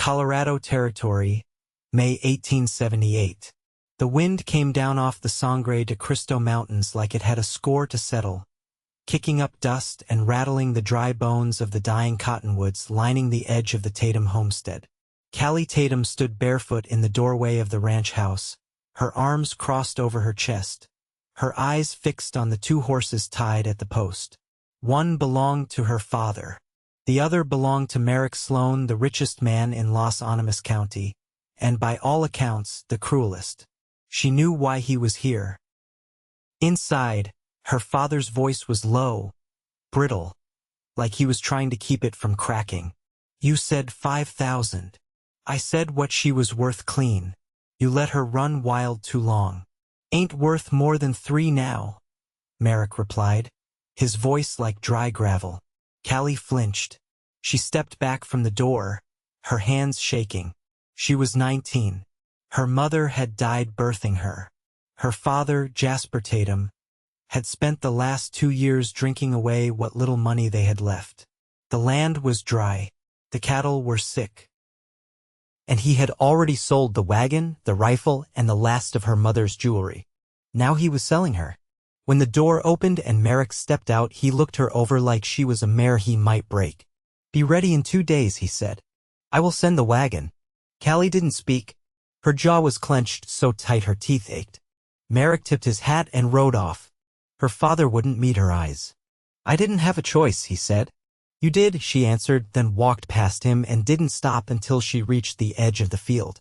Colorado Territory, May 1878. The wind came down off the Sangre de Cristo Mountains like it had a score to settle, kicking up dust and rattling the dry bones of the dying cottonwoods lining the edge of the Tatum homestead. Kallie Tatum stood barefoot in the doorway of the ranch house, her arms crossed over her chest, her eyes fixed on the two horses tied at the post. One belonged to her father. The other belonged to Merrick Sloan, the richest man in Los Animas County, and by all accounts, the cruelest. She knew why he was here. Inside, her father's voice was low, brittle, like he was trying to keep it from cracking. You said 5,000. I said what she was worth clean. You let her run wild too long. Ain't worth more than 3 now, Merrick replied, his voice like dry gravel. Kallie flinched. She stepped back from the door, her hands shaking. She was 19. Her mother had died birthing her. Her father, Jasper Tatum, had spent the last 2 years drinking away what little money they had left. The land was dry. The cattle were sick. And he had already sold the wagon, the rifle, and the last of her mother's jewelry. Now he was selling her. When the door opened and Merrick stepped out, he looked her over like she was a mare he might break. Be ready in 2 days, he said. I will send the wagon. Kallie didn't speak. Her jaw was clenched so tight her teeth ached. Merrick tipped his hat and rode off. Her father wouldn't meet her eyes. I didn't have a choice, he said. You did, she answered, then walked past him and didn't stop until she reached the edge of the field.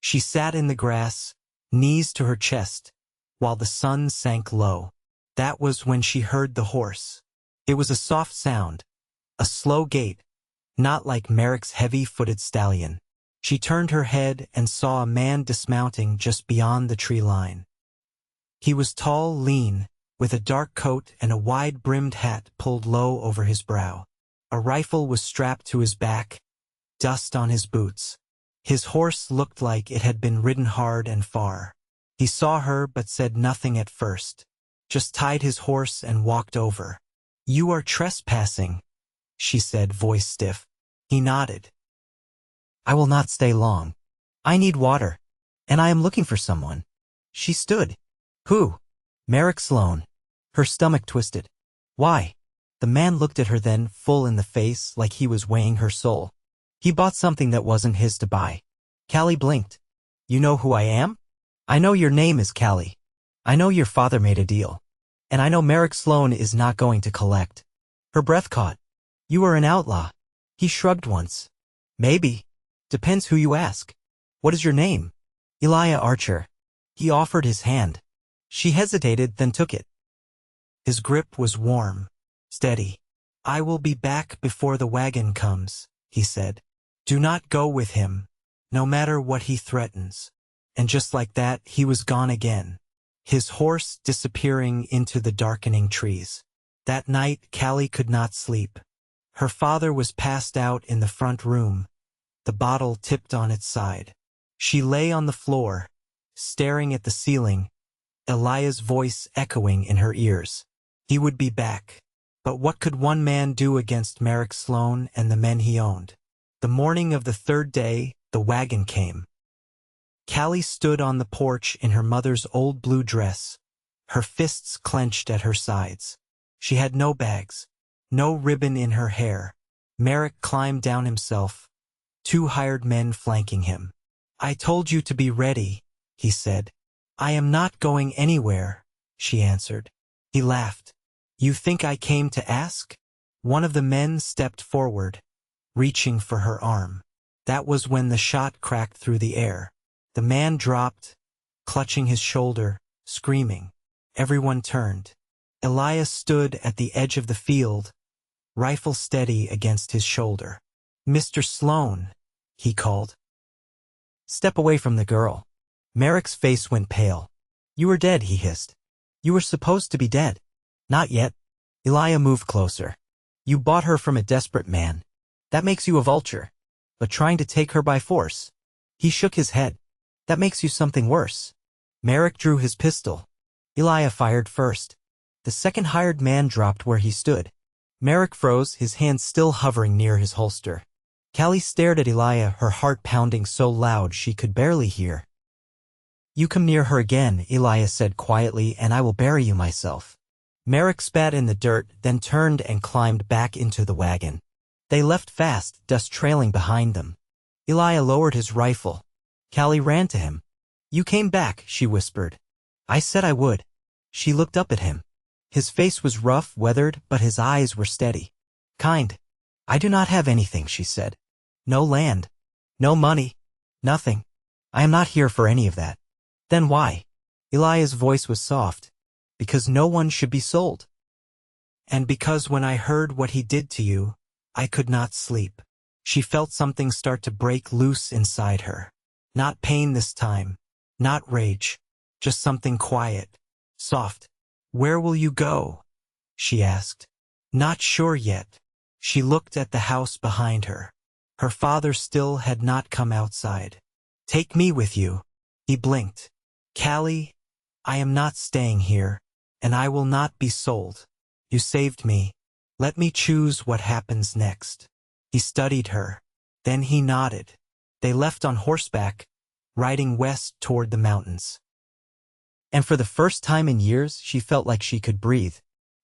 She sat in the grass, knees to her chest, while the sun sank low. That was when she heard the horse. It was a soft sound, a slow gait, not like Merrick's heavy-footed stallion. She turned her head and saw a man dismounting just beyond the tree line. He was tall, lean, with a dark coat and a wide-brimmed hat pulled low over his brow. A rifle was strapped to his back, dust on his boots. His horse looked like it had been ridden hard and far. He saw her but said nothing at first, just tied his horse and walked over. You are trespassing, she said, voice stiff. He nodded. I will not stay long. I need water, and I am looking for someone. She stood. Who? Merrick Sloan. Her stomach twisted. Why? The man looked at her then, full in the face, like he was weighing her soul. He bought something that wasn't his to buy. Kallie blinked. You know who I am? I know your name is Kallie. I know your father made a deal. And I know Merrick Sloan is not going to collect. Her breath caught. You are an outlaw. He shrugged once. Maybe. Depends who you ask. What is your name? Eliah Archer. He offered his hand. She hesitated, then took it. His grip was warm, steady. I will be back before the wagon comes, he said. Do not go with him, no matter what he threatens. And just like that, he was gone again, his horse disappearing into the darkening trees. That night, Kallie could not sleep. Her father was passed out in the front room, the bottle tipped on its side. She lay on the floor, staring at the ceiling, Eliah's voice echoing in her ears. He would be back. But what could one man do against Merrick Sloan and the men he owned? The morning of the 3rd day, the wagon came. Kallie stood on the porch in her mother's old blue dress, her fists clenched at her sides. She had no bags, no ribbon in her hair. Merrick climbed down himself, 2 hired men flanking him. I told you to be ready, he said. I am not going anywhere, she answered. He laughed. You think I came to ask? One of the men stepped forward, reaching for her arm. That was when the shot cracked through the air. The man dropped, clutching his shoulder, screaming. Everyone turned. Eliah stood at the edge of the field, rifle steady against his shoulder. Mr. Sloan, he called. Step away from the girl. Merrick's face went pale. You are dead, he hissed. You were supposed to be dead. Not yet. Eliah moved closer. You bought her from a desperate man. That makes you a vulture. But trying to take her by force. He shook his head. That makes you something worse. Merrick drew his pistol. Eliah fired first. The second hired man dropped where he stood. Merrick froze, his hand still hovering near his holster. Kallie stared at Eliah, her heart pounding so loud she could barely hear. "You come near her again," Eliah said quietly, "and I will bury you myself." Merrick spat in the dirt, then turned and climbed back into the wagon. They left fast, dust trailing behind them. Eliah lowered his rifle. Kallie ran to him. "You came back," she whispered. "I said I would." She looked up at him. His face was rough, weathered, but his eyes were steady. "Kind. I do not have anything," she said. "No land. No money. Nothing. I am not here for any of that." "Then why?" Eliah's voice was soft. "Because no one should be sold. And because when I heard what he did to you, I could not sleep." She felt something start to break loose inside her. Not pain this time. Not rage. Just something quiet. Soft. "Where will you go?" she asked. "Not sure yet." She looked at the house behind her. Her father still had not come outside. "Take me with you." He blinked. "Kallie, I am not staying here, and I will not be sold. You saved me. Let me choose what happens next." He studied her. Then he nodded. They left on horseback, riding west toward the mountains. And for the first time in years, she felt like she could breathe.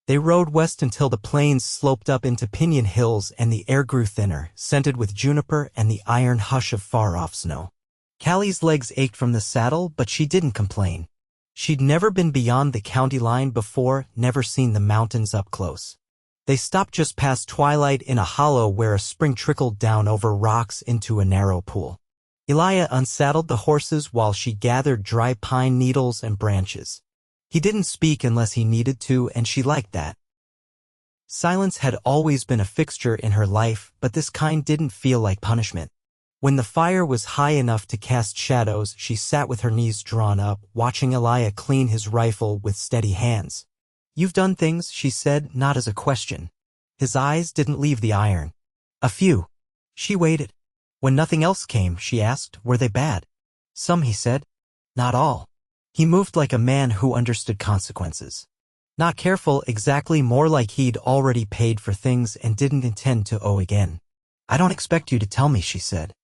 They rode west until the plains sloped up into Pinyon Hills and the air grew thinner, scented with juniper and the iron hush of far-off snow. Kallie's legs ached from the saddle, but she didn't complain. She'd never been beyond the county line before, never seen the mountains up close. They stopped just past twilight in a hollow where a spring trickled down over rocks into a narrow pool. Eliah unsaddled the horses while she gathered dry pine needles and branches. He didn't speak unless he needed to, and she liked that. Silence had always been a fixture in her life, but this kind didn't feel like punishment. When the fire was high enough to cast shadows, she sat with her knees drawn up, watching Eliah clean his rifle with steady hands. "You've done things," she said, not as a question. His eyes didn't leave the iron. "A few." She waited. "When nothing else came," she asked, "were they bad?" "Some," he said. "Not all." He moved like a man who understood consequences. Not careful exactly, more like he'd already paid for things and didn't intend to owe again. "I don't expect you to tell me," she said.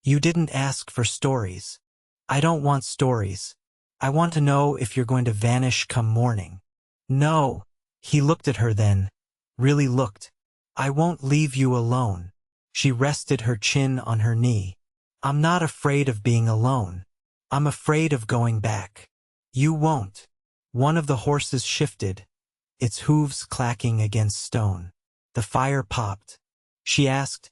"You didn't ask for stories." "I don't want stories. I want to know if you're going to vanish come morning." "No." He looked at her then. Really looked. "I won't leave you alone." She rested her chin on her knee. "I'm not afraid of being alone. I'm afraid of going back." "You won't." One of the horses shifted, its hooves clacking against stone. The fire popped. She asked,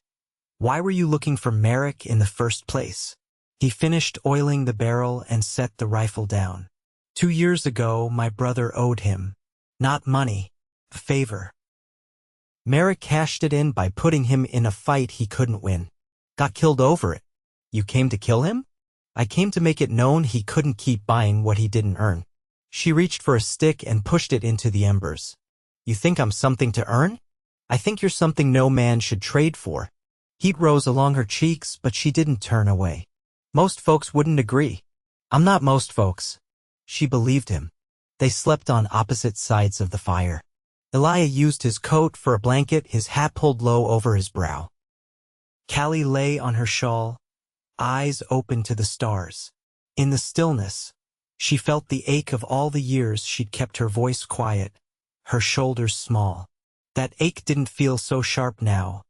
"Why were you looking for Merrick in the first place?" He finished oiling the barrel and set the rifle down. 2 years ago, my brother owed him. Not money, a favor. Merrick cashed it in by putting him in a fight he couldn't win. Got killed over it. You came to kill him? I came to make it known he couldn't keep buying what he didn't earn. She reached for a stick and pushed it into the embers. You think I'm something to earn? I think you're something no man should trade for. Heat rose along her cheeks, but she didn't turn away. Most folks wouldn't agree. I'm not most folks. She believed him. They slept on opposite sides of the fire. Eliah used his coat for a blanket, his hat pulled low over his brow. Kallie lay on her shawl, eyes open to the stars. In the stillness, she felt the ache of all the years she'd kept her voice quiet, her shoulders small. That ache didn't feel so sharp now,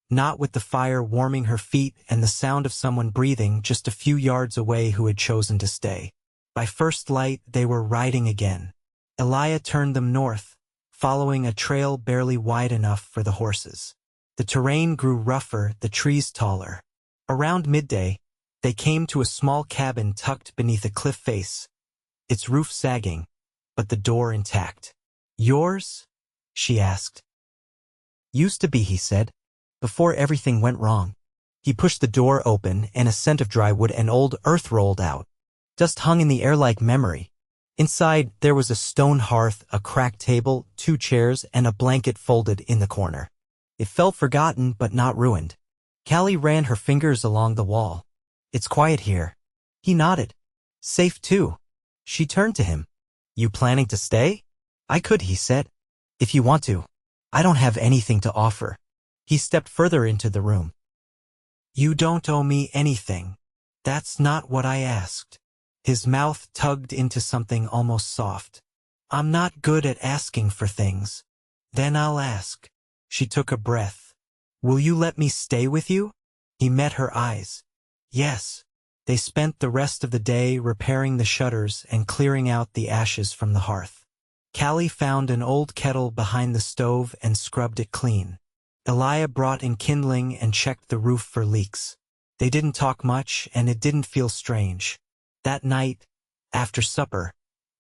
not with the fire warming her feet and the sound of someone breathing just a few yards away who had chosen to stay. By first light, they were riding again. Eliah turned them north, following a trail barely wide enough for the horses. The terrain grew rougher, the trees taller. Around midday, they came to a small cabin tucked beneath a cliff face, its roof sagging, but the door intact. "Yours?" she asked. "Used to be," he said, "before everything went wrong." He pushed the door open, and a scent of dry wood and old earth rolled out. Dust hung in the air like memory. Inside, there was a stone hearth, a cracked table, 2 chairs, and a blanket folded in the corner. It felt forgotten, but not ruined. Kallie ran her fingers along the wall. "It's quiet here." He nodded. "Safe, too." She turned to him. "You planning to stay?" "I could," he said. "If you want to. I don't have anything to offer." He stepped further into the room. You don't owe me anything. That's not what I asked. His mouth tugged into something almost soft. I'm not good at asking for things. Then I'll ask. She took a breath. Will you let me stay with you? He met her eyes. Yes. They spent the rest of the day repairing the shutters and clearing out the ashes from the hearth. Kallie found an old kettle behind the stove and scrubbed it clean. Eliah brought in kindling and checked the roof for leaks. They didn't talk much, and it didn't feel strange. That night, after supper,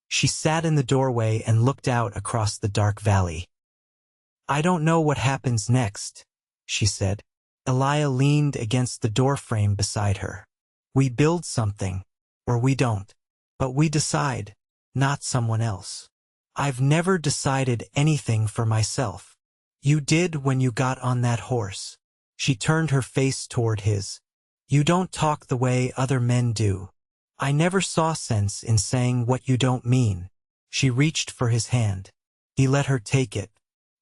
she sat in the doorway and looked out across the dark valley. I don't know what happens next, she said. Eliah leaned against the doorframe beside her. We build something, or we don't. But we decide, not someone else. I've never decided anything for myself. You did when you got on that horse. She turned her face toward his. You don't talk the way other men do. I never saw sense in saying what you don't mean. She reached for his hand. He let her take it.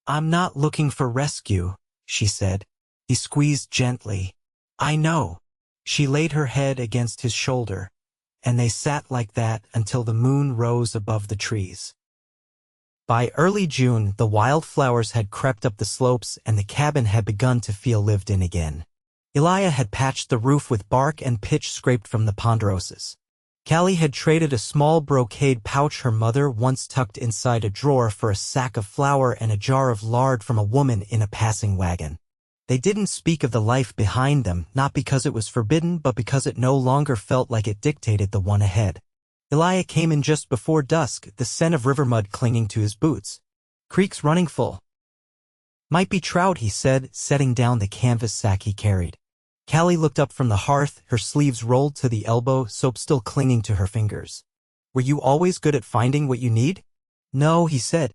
I'm not looking for rescue, she said. He squeezed gently. I know. She laid her head against his shoulder, and they sat like that until the moon rose above the trees. By early June, the wildflowers had crept up the slopes and the cabin had begun to feel lived in again. Eliah had patched the roof with bark and pitch scraped from the ponderosas. Kallie had traded a small brocade pouch her mother once tucked inside a drawer for a sack of flour and a jar of lard from a woman in a passing wagon. They didn't speak of the life behind them, not because it was forbidden, but because it no longer felt like it dictated the one ahead. Eliah came in just before dusk, the scent of river mud clinging to his boots. Creek's running full. Might be trout, he said, setting down the canvas sack he carried. Kallie looked up from the hearth, her sleeves rolled to the elbow, soap still clinging to her fingers. Were you always good at finding what you need? No, he said,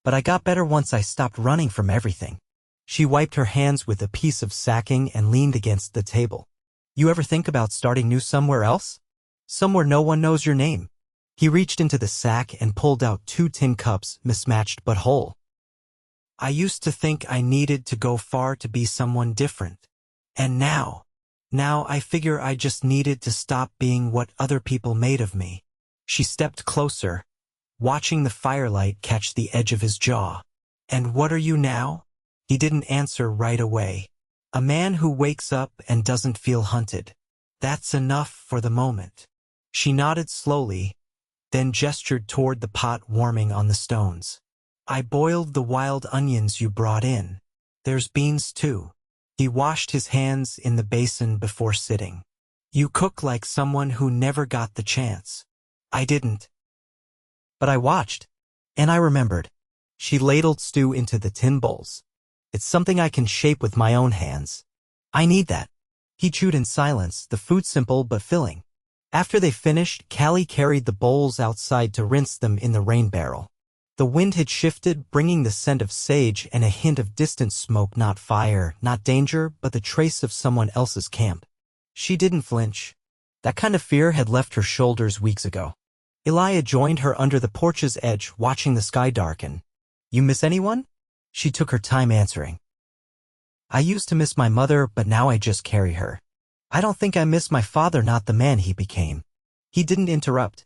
but I got better once I stopped running from everything. She wiped her hands with a piece of sacking and leaned against the table. You ever think about starting new somewhere else? Somewhere no one knows your name. He reached into the sack and pulled out 2 tin cups, mismatched but whole. I used to think I needed to go far to be someone different. And now I figure I just needed to stop being what other people made of me. She stepped closer, watching the firelight catch the edge of his jaw. And what are you now? He didn't answer right away. A man who wakes up and doesn't feel hunted. That's enough for the moment. She nodded slowly, then gestured toward the pot warming on the stones. I boiled the wild onions you brought in. There's beans too. He washed his hands in the basin before sitting. You cook like someone who never got the chance. I didn't. But I watched. And I remembered. She ladled stew into the tin bowls. It's something I can shape with my own hands. I need that. He chewed in silence, the food simple but filling. After they finished, Kallie carried the bowls outside to rinse them in the rain barrel. The wind had shifted, bringing the scent of sage and a hint of distant smoke, not fire, not danger, but the trace of someone else's camp. She didn't flinch. That kind of fear had left her shoulders weeks ago. Eliah joined her under the porch's edge, watching the sky darken. You miss anyone? She took her time answering. I used to miss my mother, but now I just carry her. I don't think I miss my father, not the man he became. He didn't interrupt.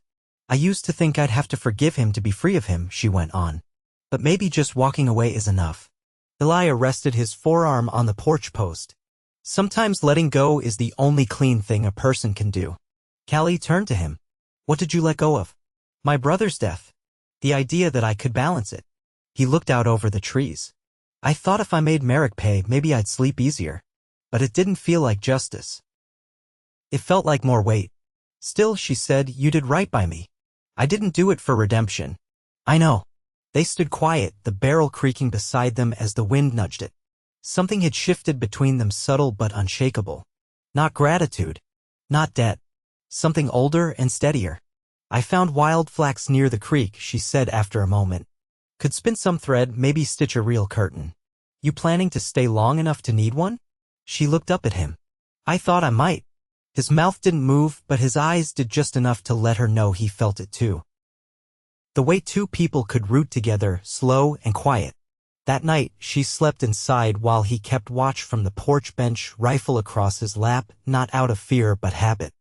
I used to think I'd have to forgive him to be free of him, she went on. But maybe just walking away is enough. Eliah rested his forearm on the porch post. Sometimes letting go is the only clean thing a person can do. Kallie turned to him. What did you let go of? My brother's death. The idea that I could balance it. He looked out over the trees. I thought if I made Merrick pay, maybe I'd sleep easier. But it didn't feel like justice. It felt like more weight. Still, she said, you did right by me. I didn't do it for redemption. I know. They stood quiet, the barrel creaking beside them as the wind nudged it. Something had shifted between them, subtle but unshakable. Not gratitude. Not debt. Something older and steadier. I found wild flax near the creek, she said after a moment. Could spin some thread, maybe stitch a real curtain. You planning to stay long enough to need one? She looked up at him. I thought I might. His mouth didn't move, but his eyes did just enough to let her know he felt it too. The way 2 people could root together, slow and quiet. That night, she slept inside while he kept watch from the porch bench, rifle across his lap, not out of fear but habit.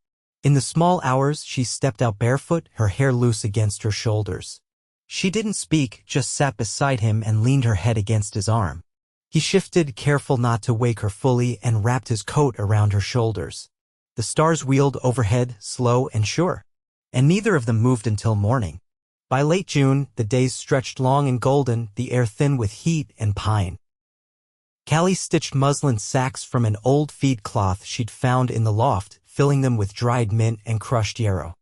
In the small hours, she stepped out barefoot, her hair loose against her shoulders. She didn't speak, just sat beside him and leaned her head against his arm. He shifted, careful not to wake her fully, and wrapped his coat around her shoulders. The stars wheeled overhead, slow and sure. And neither of them moved until morning. By late June, the days stretched long and golden, the air thin with heat and pine. Kallie stitched muslin sacks from an old feed cloth she'd found in the loft, filling them with dried mint and crushed yarrow.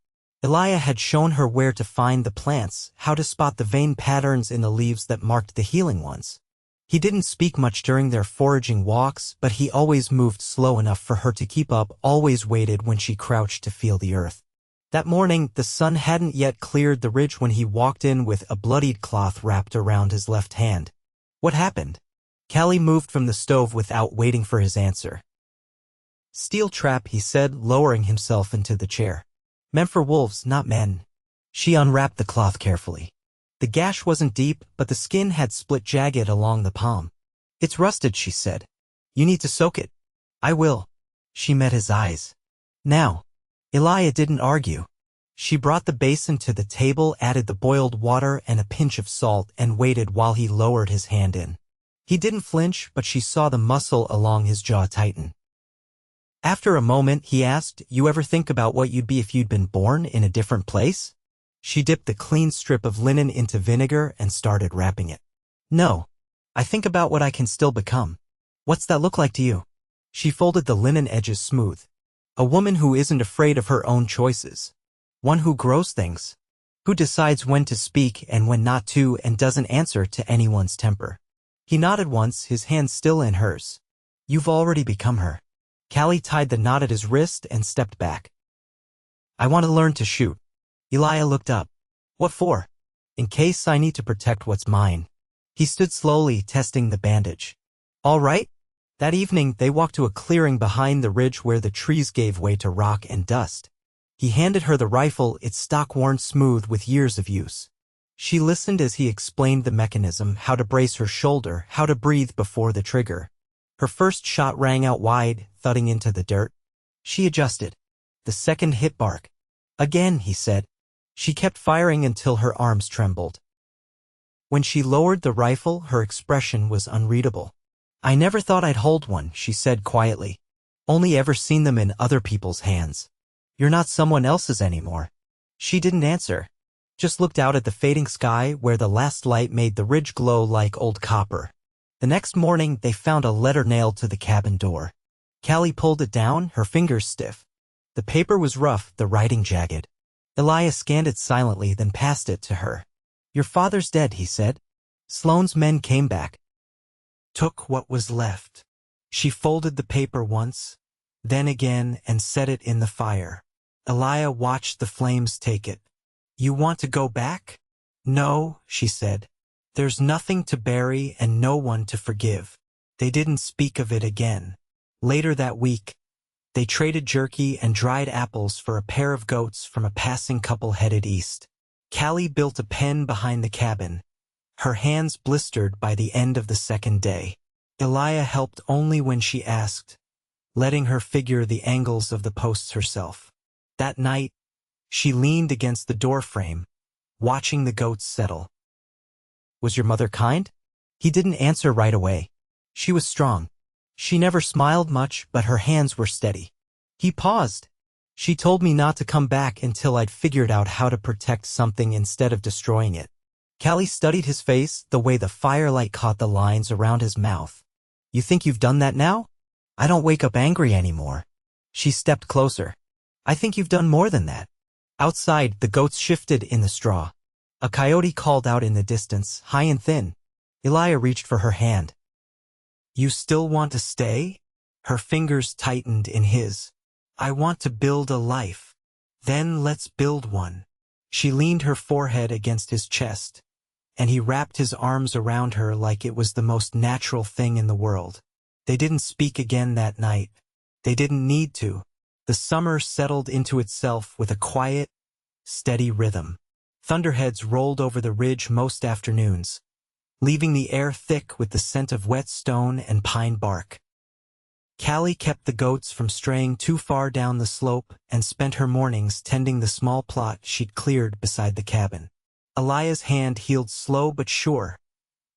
Eliah had shown her where to find the plants, how to spot the vein patterns in the leaves that marked the healing ones. He didn't speak much during their foraging walks, but he always moved slow enough for her to keep up, always waited when she crouched to feel the earth. That morning, the sun hadn't yet cleared the ridge when he walked in with a bloodied cloth wrapped around his left hand. What happened? Kallie moved from the stove without waiting for his answer. Steel trap, he said, lowering himself into the chair. Meant for wolves, not men. She unwrapped the cloth carefully. The gash wasn't deep, but the skin had split jagged along the palm. It's rusted, she said. You need to soak it. I will. She met his eyes. Now. Eliah didn't argue. She brought the basin to the table, added the boiled water and a pinch of salt, and waited while he lowered his hand in. He didn't flinch, but she saw the muscle along his jaw tighten. After a moment, he asked, "You ever think about what you'd be if you'd been born in a different place?" She dipped the clean strip of linen into vinegar and started wrapping it. "No. I think about what I can still become." "What's that look like to you?" She folded the linen edges smooth. "A woman who isn't afraid of her own choices. One who grows things. Who decides when to speak and when not to, and doesn't answer to anyone's temper." He nodded once, his hand still in hers. "You've already become her." Kallie tied the knot at his wrist and stepped back. "I want to learn to shoot." Eliah looked up. "What for?" "In case I need to protect what's mine." He stood slowly, testing the bandage. "All right?" That evening, they walked to a clearing behind the ridge where the trees gave way to rock and dust. He handed her the rifle, its stock worn smooth with years of use. She listened as he explained the mechanism, how to brace her shoulder, how to breathe before the trigger. Her first shot rang out wide, thudding into the dirt. She adjusted. The second hit bark. "Again," he said. She kept firing until her arms trembled. When she lowered the rifle, her expression was unreadable. "I never thought I'd hold one," she said quietly. "Only ever seen them in other people's hands. You're not someone else's anymore." She didn't answer. Just looked out at the fading sky where the last light made the ridge glow like old copper. The next morning, they found a letter nailed to the cabin door. Kallie pulled it down, her fingers stiff. The paper was rough, the writing jagged. Eliah scanned it silently, then passed it to her. "Your father's dead," he said. "Sloan's men came back. Took what was left." She folded the paper once, then again, and set it in the fire. Eliah watched the flames take it. "You want to go back?" "No," she said. "There's nothing to bury and no one to forgive." They didn't speak of it again. Later that week, they traded jerky and dried apples for a pair of goats from a passing couple headed east. Kallie built a pen behind the cabin, her hands blistered by the end of the second day. Eliah helped only when she asked, letting her figure the angles of the posts herself. That night, she leaned against the doorframe, watching the goats settle. "Was your mother kind?" He didn't answer right away. "She was strong. She never smiled much, but her hands were steady." He paused. "She told me not to come back until I'd figured out how to protect something instead of destroying it." Kallie studied his face, the way the firelight caught the lines around his mouth. "You think you've done that now?" "I don't wake up angry anymore." She stepped closer. "I think you've done more than that." Outside, the goats shifted in the straw. A coyote called out in the distance, high and thin. Eliah reached for her hand. "You still want to stay?" Her fingers tightened in his. "I want to build a life. Then let's build one." She leaned her forehead against his chest, and he wrapped his arms around her like it was the most natural thing in the world. They didn't speak again that night. They didn't need to. The summer settled into itself with a quiet, steady rhythm. Thunderheads rolled over the ridge most afternoons. leaving the air thick with the scent of wet stone and pine bark. Kallie kept the goats from straying too far down the slope and spent her mornings tending the small plot she'd cleared beside the cabin. Eliah's hand healed slow but sure,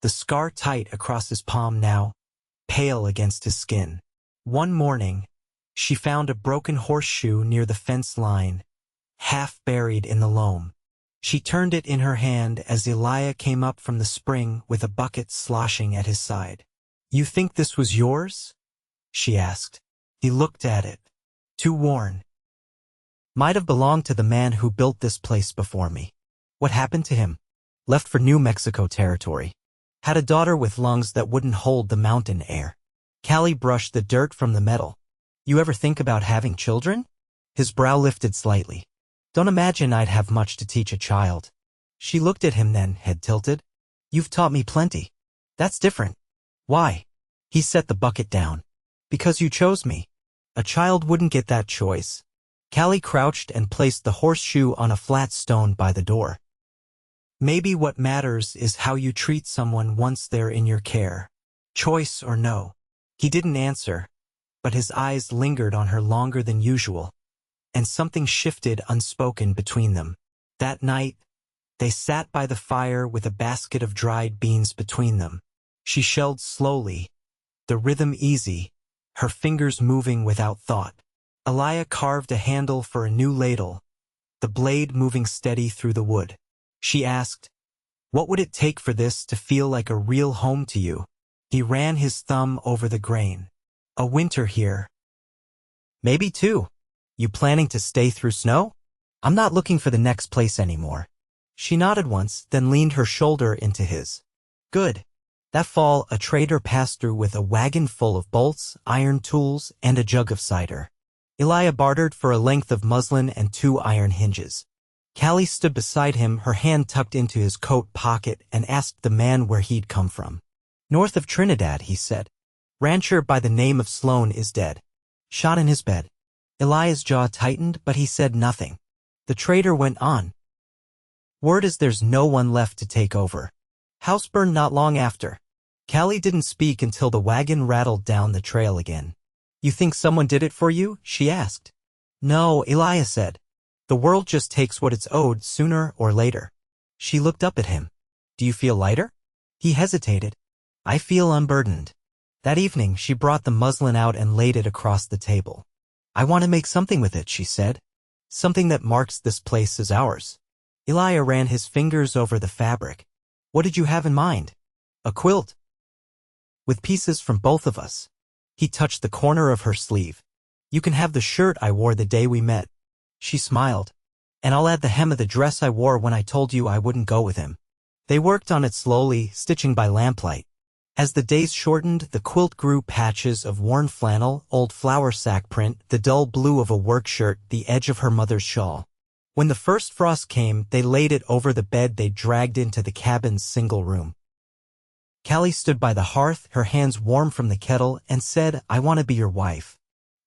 the scar tight across his palm now, pale against his skin. One morning, she found a broken horseshoe near the fence line, half buried in the loam. She turned it in her hand as Eliah came up from the spring with a bucket sloshing at his side. "You think this was yours?" she asked. He looked at it, too worn. "Might have belonged to the man who built this place before me. What happened to him? Left for New Mexico territory. Had a daughter with lungs that wouldn't hold the mountain air." Kallie brushed the dirt from the metal. "You ever think about having children?" His brow lifted slightly. "Don't imagine I'd have much to teach a child." She looked at him then, head tilted. "You've taught me plenty. That's different." "Why?" He set the bucket down. "Because you chose me. A child wouldn't get that choice." Kallie crouched and placed the horseshoe on a flat stone by the door. "Maybe what matters is how you treat someone once they're in your care. Choice or no." He didn't answer, but his eyes lingered on her longer than usual, and something shifted unspoken between them. That night, they sat by the fire with a basket of dried beans between them. She shelled slowly, the rhythm easy, her fingers moving without thought. Eliah carved a handle for a new ladle, the blade moving steady through the wood. She asked, "What would it take for this to feel like a real home to you?" He ran his thumb over the grain. "A winter here." "Maybe two. You planning to stay through snow?" "I'm not looking for the next place anymore." She nodded once, then leaned her shoulder into his. "Good." That fall, a trader passed through with a wagon full of bolts, iron tools, and a jug of cider. Eliah bartered for a length of muslin and 2 iron hinges. Kallie stood beside him, her hand tucked into his coat pocket, and asked the man where he'd come from. "North of Trinidad," he said. "Rancher by the name of Sloan is dead. Shot in his bed." Eliah's jaw tightened, but he said nothing. The trader went on. "Word is there's no one left to take over. House burned not long after." Kallie didn't speak until the wagon rattled down the trail again. "You think someone did it for you?" she asked. "No," Eliah said. "The world just takes what it's owed sooner or later." She looked up at him. "Do you feel lighter?" He hesitated. "I feel unburdened." That evening, she brought the muslin out and laid it across the table. "I want to make something with it," she said. "Something that marks this place as ours." Eliah ran his fingers over the fabric. "What did you have in mind?" "A quilt. With pieces from both of us." He touched the corner of her sleeve. "You can have the shirt I wore the day we met." She smiled. "And I'll add the hem of the dress I wore when I told you I wouldn't go with him." They worked on it slowly, stitching by lamplight. As the days shortened, the quilt grew patches of worn flannel, old flour sack print, the dull blue of a work shirt, the edge of her mother's shawl. When the first frost came, they laid it over the bed they dragged into the cabin's single room. Kallie stood by the hearth, her hands warm from the kettle, and said, "I want to be your wife."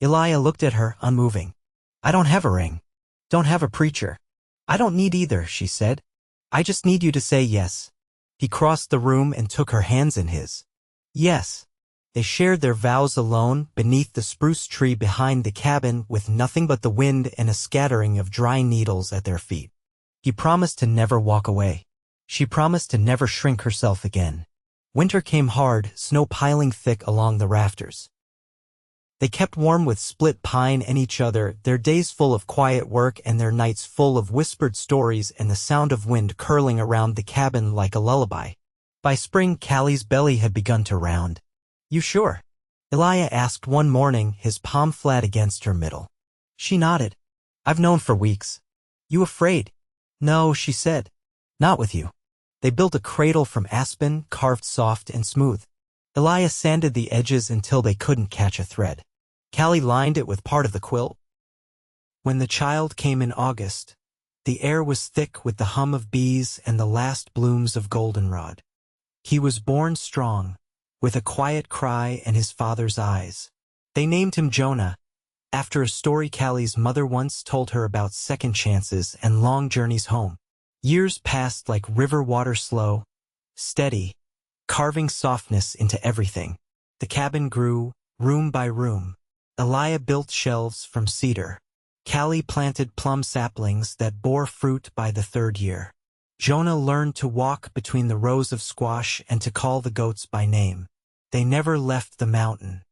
Eliah looked at her, unmoving. "I don't have a ring. Don't have a preacher." "I don't need either," she said. "I just need you to say yes." He crossed the room and took her hands in his. Yes. They shared their vows alone beneath the spruce tree behind the cabin with nothing but the wind and a scattering of dry needles at their feet. He promised to never walk away. She promised to never shrink herself again. Winter came hard, snow piling thick along the rafters. They kept warm with split pine and each other, their days full of quiet work and their nights full of whispered stories and the sound of wind curling around the cabin like a lullaby. By spring, Kallie's belly had begun to round. "You sure?" Eliah asked one morning, his palm flat against her middle. She nodded. "I've known for weeks." "You afraid?" "No," she said. "Not with you." They built a cradle from aspen, carved soft and smooth. Eliah sanded the edges until they couldn't catch a thread. Kallie lined it with part of the quilt. When the child came in August, the air was thick with the hum of bees and the last blooms of goldenrod. He was born strong, with a quiet cry and his father's eyes. They named him Jonah, after a story Kallie's mother once told her about second chances and long journeys home. Years passed like river water, slow, steady, carving softness into everything. The cabin grew, room by room. Eliah built shelves from cedar. Kallie planted plum saplings that bore fruit by the third year. Jonah learned to walk between the rows of squash and to call the goats by name. They never left the mountain.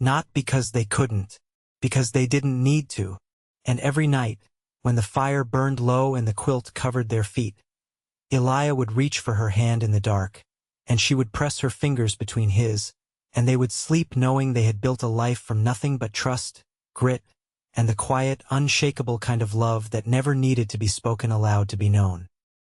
Not because they couldn't, because they didn't need to. And every night, when the fire burned low and the quilt covered their feet, Eliah would reach for her hand in the dark, and she would press her fingers between his, and they would sleep knowing they had built a life from nothing but trust, grit, and the quiet, unshakable kind of love that never needed to be spoken aloud to be known.